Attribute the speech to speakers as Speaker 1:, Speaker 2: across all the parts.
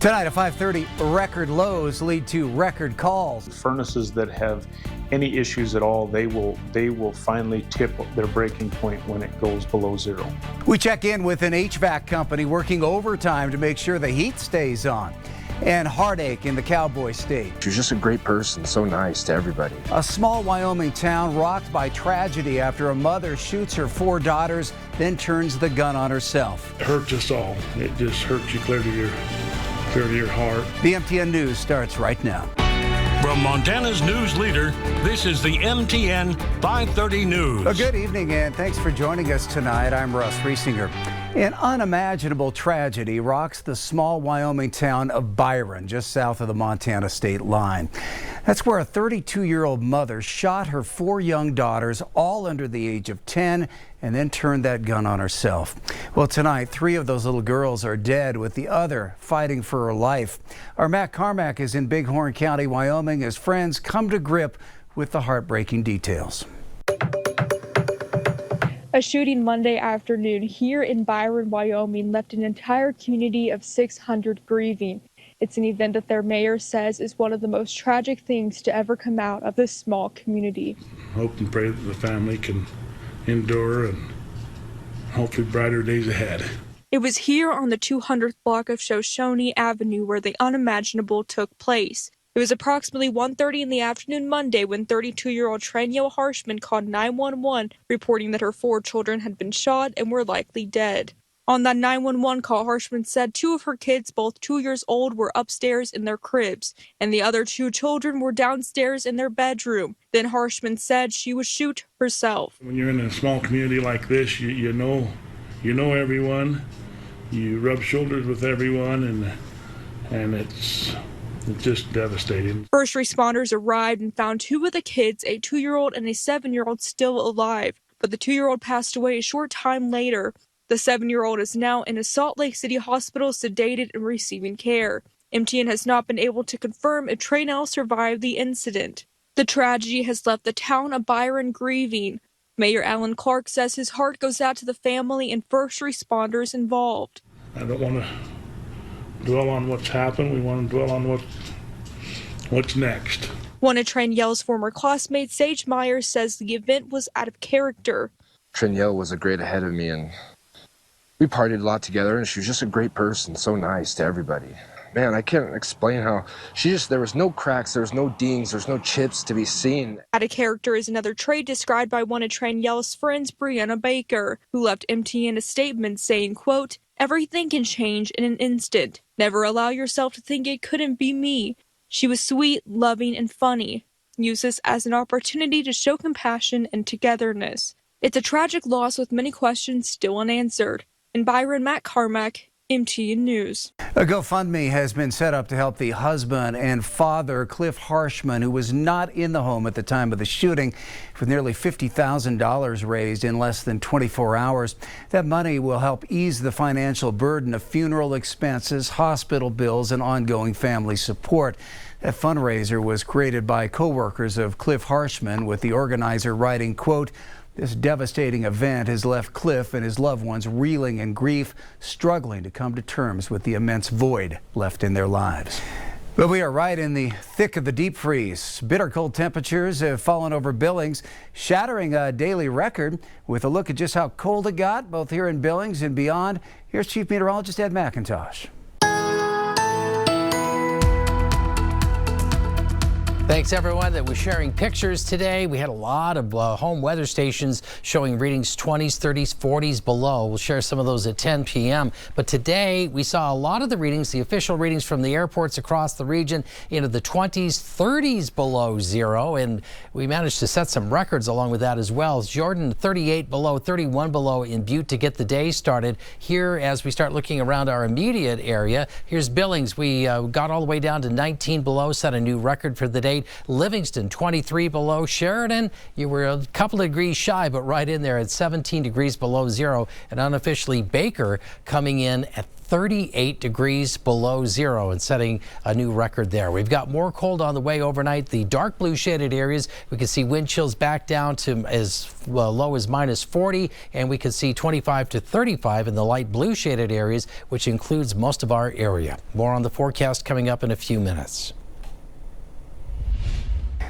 Speaker 1: Tonight at 5:30, record lows lead to record calls.
Speaker 2: Furnaces that have any issues at all, they will finally tip their breaking point when it goes below zero.
Speaker 1: We check in with an HVAC company working overtime to make sure the heat stays on. And heartache in the Cowboy State.
Speaker 3: She was just a great person, so nice to everybody.
Speaker 1: A small Wyoming town rocked by tragedy after a mother shoots her 4 daughters, then turns the gun on herself.
Speaker 4: It hurts us all. It just hurts you clear to your heart.
Speaker 1: The MTN News starts right now.
Speaker 5: From Montana's news leader, this is the MTN 530 News.
Speaker 1: A good evening and thanks for joining us tonight. I'm Russ Riesinger. An unimaginable tragedy rocks the small Wyoming town of Byron, just south of the Montana state line. That's where a 32-year-old mother shot her 4 young daughters, all under the age of 10, and then turned that gun on herself. Well, tonight, 3 of those little girls are dead, with the other fighting for her life. Our Matt Carmack is in Bighorn County, Wyoming, as friends come to grip with the heartbreaking details.
Speaker 6: A shooting Monday afternoon here in Byron, Wyoming left an entire community of 600 grieving. It's an event that their mayor says is one of the most tragic things to ever come out of this small community.
Speaker 4: Hope and pray that the family can endure and hopefully brighter days ahead.
Speaker 6: It was here on the 200th block of Shoshone Avenue where the unimaginable took place. It was approximately 1:30 in the afternoon Monday when 32-year-old Tranielle Harshman called 911 reporting that her 4 children had been shot and were likely dead. On that 911 call, Harshman said 2 of her kids, both 2 years old, were upstairs in their cribs, and the other 2 children were downstairs in their bedroom. Then Harshman said she would shoot herself.
Speaker 4: When you're in a small community like this, you know everyone, you rub shoulders with everyone, and it's just devastating.
Speaker 6: First responders arrived and found 2 of the kids, a 2-year-old and a 7-year-old, still alive, but the 2-year-old passed away a short time later. The 7-year-old is now in a Salt Lake City hospital, sedated and receiving care. MTN has not been able to confirm if Tranielle survived the incident. The tragedy has left the town of Byron grieving. Mayor Alan Clark says his heart goes out to the family and first responders involved.
Speaker 4: I don't want to dwell on what's happened. We want to dwell on what's next.
Speaker 6: One of Tranielle's former classmates, Sage Myers, says the event was out of character.
Speaker 3: Tranielle was a grade ahead of me, and we partied a lot together, and she was just a great person, so nice to everybody. Man, I can't explain how there was no cracks, there was no dings, there's no chips to be seen.
Speaker 6: Out of character is another trait described by one of Tranielle's friends, Brianna Baker, who left MTN a statement saying, quote, "Everything can change in an instant. Never allow yourself to think it couldn't be me. She was sweet, loving, and funny. Use this as an opportunity to show compassion and togetherness." It's a tragic loss with many questions still unanswered. In Byron, Matt Carmack, MTN News.
Speaker 1: A GoFundMe has been set up to help the husband and father, Cliff Harshman, who was not in the home at the time of the shooting, with nearly $50,000 raised in less than 24 hours. That money will help ease the financial burden of funeral expenses, hospital bills, and ongoing family support. That fundraiser was created by co-workers of Cliff Harshman, with the organizer writing, quote, "This devastating event has left Cliff and his loved ones reeling in grief, struggling to come to terms with the immense void left in their lives." But we are right in the thick of the deep freeze. Bitter cold temperatures have fallen over Billings, shattering a daily record. With a look at just how cold it got, both here in Billings and beyond, here's Chief Meteorologist Ed McIntosh.
Speaker 7: Thanks everyone that was sharing pictures today. We had a lot of home weather stations showing readings 20s, 30s, 40s below. We'll share some of those at 10 p.m. But today we saw a lot of the readings, the official readings from the airports across the region, into the 20s, 30s below zero. And we managed to set some records along with that as well. Jordan 38 below, 31 below in Butte to get the day started. Here, as we start looking around our immediate area, here's Billings. We got all the way down to 19 below, set a new record for the day. Livingston 23 below. Sheridan, you were a couple of degrees shy, but right in there at 17 degrees below zero. And unofficially Baker coming in at 38 degrees below zero and setting a new record there. We've got more cold on the way overnight. The dark blue shaded areas, we can see wind chills back down to as low as -40, and we can see 25 to 35 in the light blue shaded areas, which includes most of our area. More on the forecast coming up in a few minutes.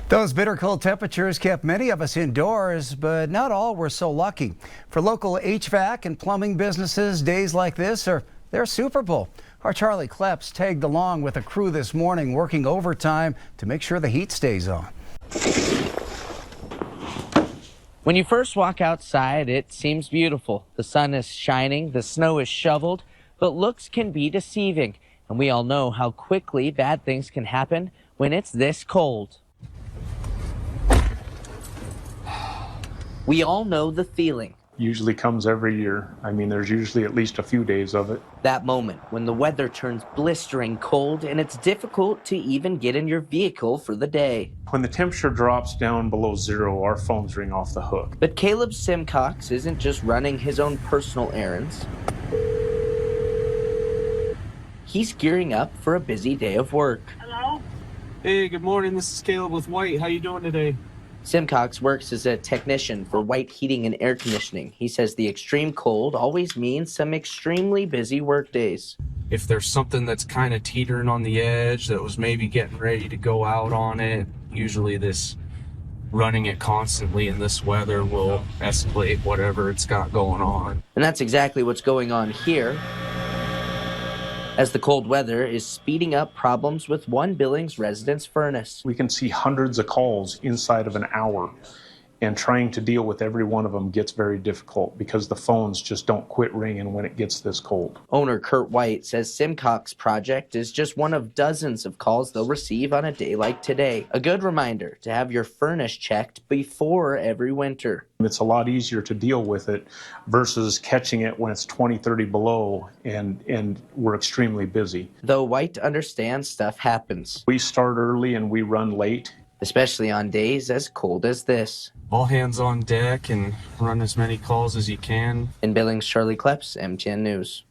Speaker 1: Those bitter cold temperatures kept many of us indoors, but not all were so lucky. For local HVAC and plumbing businesses, days like this are their Super Bowl. Our Charlie Kleps tagged along with a crew this morning working overtime to make sure the heat stays on.
Speaker 8: When you first walk outside, it seems beautiful. The sun is shining, the snow is shoveled, but looks can be deceiving. And we all know how quickly bad things can happen when it's this cold. We all know the feeling.
Speaker 2: Usually comes every year. I mean, there's usually at least a few days of it.
Speaker 8: That moment when the weather turns blistering cold and it's difficult to even get in your vehicle for the day.
Speaker 2: When the temperature drops down below zero, our phones ring off the hook.
Speaker 8: But Caleb Simcox isn't just running his own personal errands. He's gearing up for a busy day of work.
Speaker 9: Hello? Hey, good morning. This is Caleb with White. How you doing today?
Speaker 8: Simcox works as a technician for White Heating and Air Conditioning. He says the extreme cold always means some extremely busy work days.
Speaker 9: If there's something that's kind of teetering on the edge that was maybe getting ready to go out on it, usually this running it constantly in this weather will escalate whatever it's got going on.
Speaker 8: And that's exactly what's going on here, as the cold weather is speeding up problems with one Billings resident's furnace.
Speaker 2: We can see hundreds of calls inside of an hour, and trying to deal with every one of them gets very difficult because the phones just don't quit ringing when it gets this cold.
Speaker 8: Owner Kurt White says Simcox project is just one of dozens of calls they'll receive on a day like today. A good reminder to have your furnace checked before every winter.
Speaker 2: It's a lot easier to deal with it versus catching it when it's 20, 30 below and we're extremely busy.
Speaker 8: Though White understands stuff happens.
Speaker 2: We start early and we run late.
Speaker 8: Especially on days as cold as this.
Speaker 9: All hands on deck and run as many calls as you can.
Speaker 8: In Billings, Charlie Kleps, MTN News.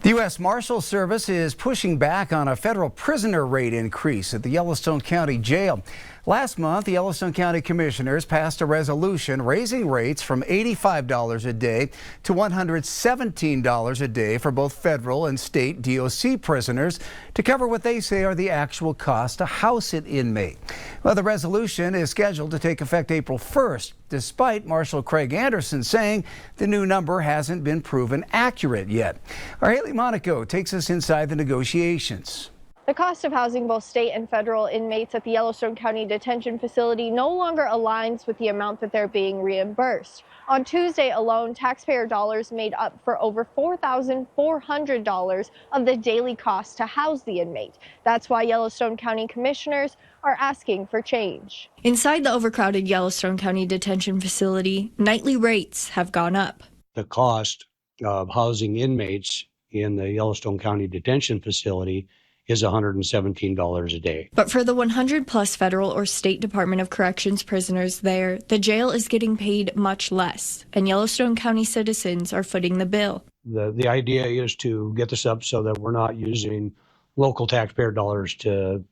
Speaker 1: The U.S. Marshals Service is pushing back on a federal prisoner rate increase at the Yellowstone County Jail. Last month, the Yellowstone County Commissioners passed a resolution raising rates from $85 a day to $117 a day for both federal and state DOC prisoners to cover what they say are the actual cost to house an inmate. Well, the resolution is scheduled to take effect April 1st, despite Marshal Craig Anderson saying the new number hasn't been proven accurate yet. Our Haley Monaco takes us inside the negotiations.
Speaker 10: The cost of housing both state and federal inmates at the Yellowstone County Detention Facility no longer aligns with the amount that they're being reimbursed. On Tuesday alone, taxpayer dollars made up for over $4,400 of the daily cost to house the inmate. That's why Yellowstone County commissioners are asking for change. Inside the overcrowded Yellowstone County Detention Facility, nightly rates have gone up.
Speaker 11: The cost of housing inmates in the Yellowstone County Detention Facility is $117 a day.
Speaker 10: But for the 100-plus federal or state Department of Corrections prisoners there, the jail is getting paid much less, and Yellowstone County citizens are footing the bill.
Speaker 11: The idea is to get this up so that we're not using local taxpayer dollars to,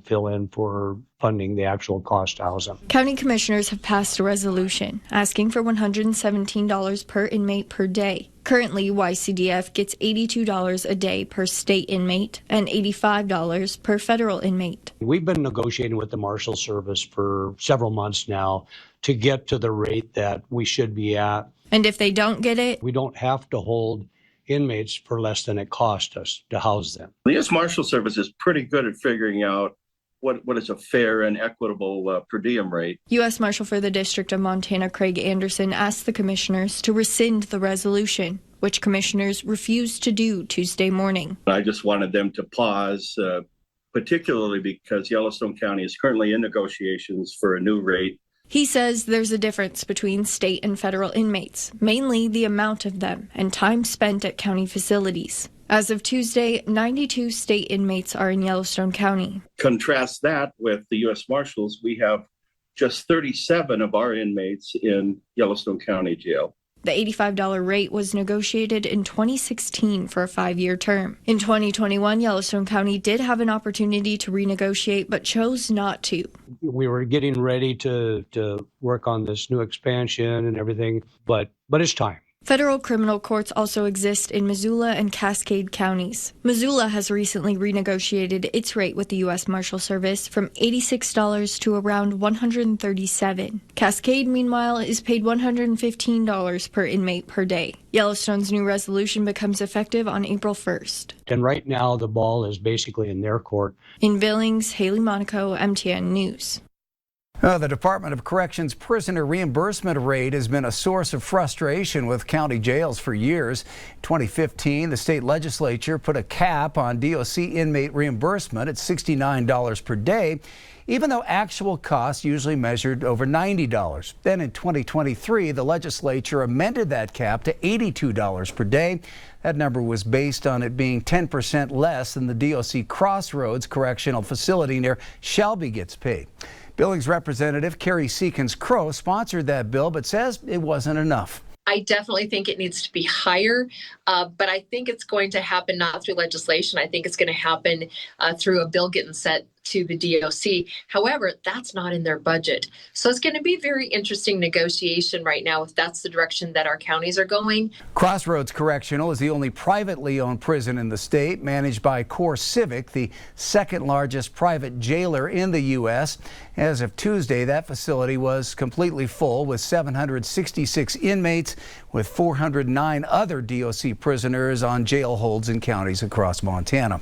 Speaker 11: fill in for funding the actual cost to house them.
Speaker 10: County commissioners have passed a resolution asking for $117 per inmate per day. Currently, YCDF gets $82 a day per state inmate and $85 per federal inmate.
Speaker 11: We've been negotiating with the Marshal Service for several months now to get to the rate that we should be at.
Speaker 10: And if they don't get it,
Speaker 11: we don't have to hold inmates for less than it cost us to house them.
Speaker 12: The U.S. Marshal Service is pretty good at figuring out what is a fair and equitable per diem rate.
Speaker 10: U.S. Marshal for the District of Montana Craig Anderson asked the commissioners to rescind the resolution, which commissioners refused to do Tuesday morning.
Speaker 12: I just wanted them to pause, particularly because Yellowstone County is currently in negotiations for a new rate.
Speaker 10: He says there's a difference between state and federal inmates, mainly the amount of them and time spent at county facilities. As of Tuesday, 92 state inmates are in Yellowstone County.
Speaker 12: Contrast that with the U.S. Marshals. We have just 37 of our inmates in Yellowstone County Jail.
Speaker 10: The $85 rate was negotiated in 2016 for a 5-year term. In 2021, Yellowstone County did have an opportunity to renegotiate, but chose not to.
Speaker 11: We were getting ready to work on this new expansion and everything, but it's time.
Speaker 10: Federal criminal courts also exist in Missoula and Cascade counties. Missoula has recently renegotiated its rate with the U.S. Marshal Service from $86 to around $137. Cascade, meanwhile, is paid $115 per inmate per day. Yellowstone's new resolution becomes effective on April 1st.
Speaker 11: And right now, the ball is basically in their court.
Speaker 10: In Billings, Haley Monaco, MTN News.
Speaker 1: The Department of Corrections prisoner reimbursement rate has been a source of frustration with county jails for years. In 2015, the state legislature put a cap on DOC inmate reimbursement at $69 per day, even though actual costs usually measured over $90. Then in 2023, the legislature amended that cap to $82 per day. That number was based on it being 10% less than the DOC Crossroads Correctional Facility near Shelby gets paid. Billings Representative Carrie Seekins-Crow sponsored that bill, but says it wasn't enough.
Speaker 13: I definitely think it needs to be higher, but I think it's going to happen not through legislation. I think it's going to happen through a bill getting set to the DOC. However, that's not in their budget. So it's going to be very interesting negotiation right now if that's the direction that our counties are going.
Speaker 1: Crossroads Correctional is the only privately owned prison in the state, managed by Core Civic, the second largest private jailer in the U.S. As of Tuesday, that facility was completely full with 766 inmates, with 409 other DOC prisoners on jail holds in counties across Montana.